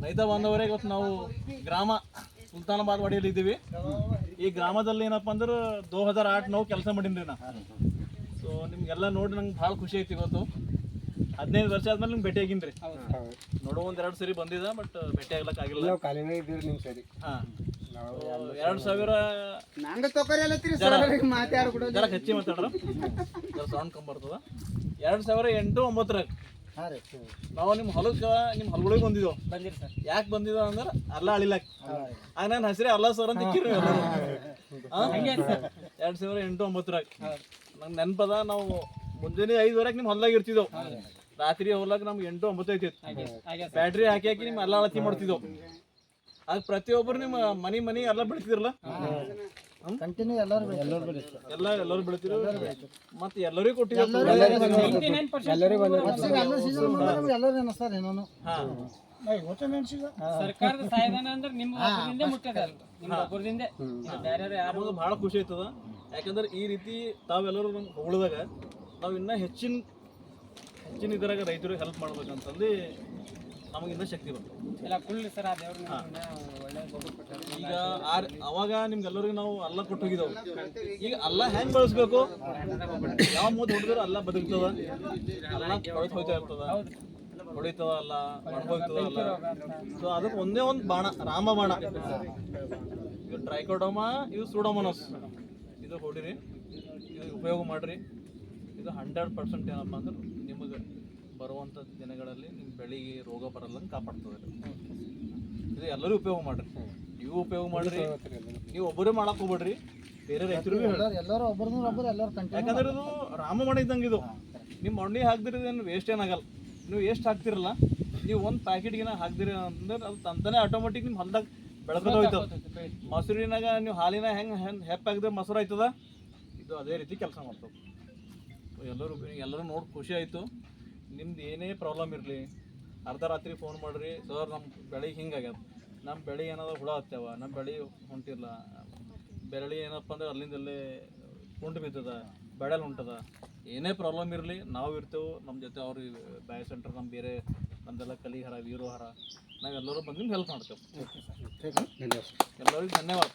ರೈತ ಬಾಂಧವರೇ, ಇವತ್ತು ನಾವು ಗ್ರಾಮ ಸುಲ್ತಾನಾಬಾದ್ ವಾಡಿಯಲ್ಲಿ ಇದ್ದೀವಿ. ಈ ಗ್ರಾಮದಲ್ಲಿ ಏನಪ್ಪ ಅಂದ್ರೆ 2008 ನಾವು ಕೆಲಸ ಮಾಡೀನಿ ನಾ. ಸೊ ನಿಮ್ಗೆಲ್ಲ ನೋಡಿ ನಂಗೆ ಭಾಳ ಖುಷಿ ಐತಿ. ಇವತ್ತು 15 ವರ್ಷ ಆದ್ಮೇಲೆ ನಿಮ್ಗೆ ಭೇಟಿ ಆಗಿನ್ರಿ. ನೋಡೋ ಒಂದೆರಡು ಸರಿ ಬಂದಿದ್ದ, ಬಟ್ ಭೇಟಿ ಆಗ್ಲಕ್ಕ ಆಗಿಲ್ಲ. ಹಾಂ, 2000 ಜರ ಹೆಚ್ಚಿ ಮಾತಾಡ್ರ, ಜರ ಸೌಂಡ್ ಕಮ್ಮಿ ಬರ್ತದ. 2008-09 ನಾವು ನಿಮ್ಮ ಹೊಲಕ್ಕೆ ನಿಮ್ಮ ಹೊಲಗಳಿಗೆ ಬಂದಿದ್ದೆವು. ಬಂದಿರಿ ಸರ್. ಯಾಕೆ ಬಂದಿದ್ದೋ ಅಂದ್ರೆ ಅಲ್ಲ ಅಳಿಲಕ್ಕೆ. ಆಗ ನನ್ನ ಹೆಸರೇ ಅಲ್ಲ ಸರ್ ಅಂತ ಇಕ್ಕಿರಿ. 2008-09 ನಂಗೆ ನೆನಪದ. ನಾವು ಮುಂಜಾನೆ 5 ನಿಮ್ಮ ಹೊಲ್ದಾಗ ಇರ್ತಿದ್ದೆವು. ರಾತ್ರಿ ಹೊಲಕ್ಕೆ ನಮ್ಗೆ 8-9 ಐತಿತ್ತು. ಬ್ಯಾಟ್ರಿ ಹಾಕಿ ಹಾಕಿ ನಿಮ್ಮ ಅಲ್ಲ ಅಳತಿ ಮಾಡ್ತಿದ್ದೆವು. ಆಗ ಪ್ರತಿಯೊಬ್ಬರು ನಿಮ್ಮ ಮನಿ ಎಲ್ಲ ಬೆಳಿತಿದ್ರಲ್ಲ, ಎಲ್ಲರೂ ಬೆಳಿತಿದ್ರು. ಮತ್ತೆ ಎಲ್ಲರಿಗೂ ಕೊಟ್ಟಿದ್ರು. ಸರ್ಕಾರದ ಸಹಾಯಧನ ಅಂದ್ರೆ ನಿಮ್ಮ ಮುಟ್ಟದ ಬಹಳ ಖುಷಿ ಆಯ್ತದ. ಯಾಕಂದ್ರೆ ಈ ರೀತಿ ತಾವೆಲ್ಲರೂ ನಮ್ಗೆ ಹೊಗಳಿದಾಗ ನಾವು ಇನ್ನೂ ಹೆಚ್ಚಿನ ಇದರಾಗ ರೈತರಿಗೆ ಹೆಲ್ಪ್ ಮಾಡ್ಬೇಕಂತಂದು ನಮಗಿನ್ನ ಶಕ್ತಿ ಬರ್ತದೆ. ಈಗ ಅವಾಗ ನಿಮ್ಗೆಲ್ಲರಿಗೂ ನಾವು ಅಲ್ಲ ಕೊಟ್ಟು ಹೋಗಿದ್ದೆವು. ಈಗ ಅಲ್ಲ ಹೆಂಗೆ ಬಳಸ್ಬೇಕು, ಯಾವ ಮೂತ್ ಹೊಡೆದ್ರೆ ಅಲ್ಲ ಬದುಕ್ತದ, ಅಲ್ಲ ಕೊಳತು ಹೋಯ್ತಾ ಇರ್ತದ, ಹೊಡಿತದ ಅಲ್ಲ, ಒಣಗೋಗ್ತದ ಅಲ್ಲ. ಸೊ ಅದಕ್ಕೆ ಒಂದೇ ಒಂದು ಬಾಣ, ರಾಮ ಬಾಣ. ಇದು ಟ್ರೈಕೋಡೋಮಾ, ಇದು ಸೂಡೋಮೋನಾಸ್. ಇದು ಹೊಡಿರಿ, ಇದು ಉಪಯೋಗ ಮಾಡಿರಿ. ಇದು 100% ಏನಪ್ಪ ಅಂದ್ರೆ ನಿಮಗೆ ಬರುವಂಥ ದಿನಗಳಲ್ಲಿ ನಿಮ್ಮ ಬೆಳೆಗೆ ರೋಗ ಬರಲ್ಲಂಗೆ ಕಾಪಾಡ್ತದೆ. ಇದು ಎಲ್ಲರೂ ಉಪಯೋಗ ಮಾಡಿರಿ, ನೀವು ಉಪಯೋಗ ಮಾಡಿರಿ. ನೀವು ಒಬ್ಬರೇ ಮಾಡಕ್ಕೆ ಹೋಗ್ಬೇಡ್ರಿ, ಬೇರೆ ರೈತರು ಯಾಕಂದ್ರೆ ಇದು ರಾಮಬಾಣ ಇದ್ದಂಗೆ. ಇದು ನಿಮ್ಮ ಮಣ್ಣಿ ಹಾಕ್ದಿರಿ ಏನು ವೇಸ್ಟ್ ಏನಾಗಲ್ಲ. ನೀವು ಎಷ್ಟು ಹಾಕ್ತಿರಲ್ಲ, ನೀವು ಒಂದು ಪ್ಯಾಕೆಟ್ಗಿನ ಹಾಕ್ದಿರಿ ಅಂದ್ರೆ ಅದು ತಂತಾನೆ ಆಟೋಮೆಟಿಕ್ ನಿಮ್ಮ ಹೊಲ್ದಾಗ ಬೆಳ್ಕೊಂಡು ಹೋಯ್ತದೆ. ಮೊಸರಿನಾಗ ನೀವು ಹಾಲಿನ ಹೆಂಗೆ ಹೆಪ್ಪಾಗಿದ್ರೆ ಮೊಸರು ಆಯ್ತದ, ಇದು ಅದೇ ರೀತಿ ಕೆಲಸ ಮಾಡ್ತದೆ. ಎಲ್ಲರೂ ನೋಡಿ ಖುಷಿ ಆಯಿತು. ನಿಮ್ದು ಏನೇ ಪ್ರಾಬ್ಲಮ್ ಇರಲಿ, ಅರ್ಧ ರಾತ್ರಿ ಫೋನ್ ಮಾಡಿರಿ, ಸರ್ ನಮ್ಮ ಬೆಳೆಗೆ ಹಿಂಗಾಗ್ಯದ, ನಮ್ಮ ಬೆಳೆ ಏನಾದ್ರು ಹುಳ ಹತ್ಯಾವ, ನಮ್ಮ ಬೆಳೆ ಹೊಂಟಿಲ್ಲ, ಬೆರಳಿ ಏನಪ್ಪ ಅಂದ್ರೆ ಅಲ್ಲಿಂದಲ್ಲೇ ಕುಂಟು ಬಿದ್ದದ, ಬೆಳೆಲ್ ಹೊಂಟದ, ಏನೇ ಪ್ರಾಬ್ಲಮ್ ಇರಲಿ ನಾವು ಇರ್ತೇವೆ ನಮ್ಮ ಜೊತೆ. ಅವ್ರಿಗೆ ಬಯೋ ಸೆಂಟರ್ ನಮ್ಮ ಬೇರೆ ನಮ್ಮದೆಲ್ಲ ಕಲಿಹಾರ ವೀರೋಹಾರ ನಾವೆಲ್ಲರೂ ಬಂದು ನಿಮ್ಗೆ ಹೆಲ್ಪ್ ಮಾಡ್ತೇವೆ. ಎಲ್ಲರಿಗೂ ಧನ್ಯವಾದ.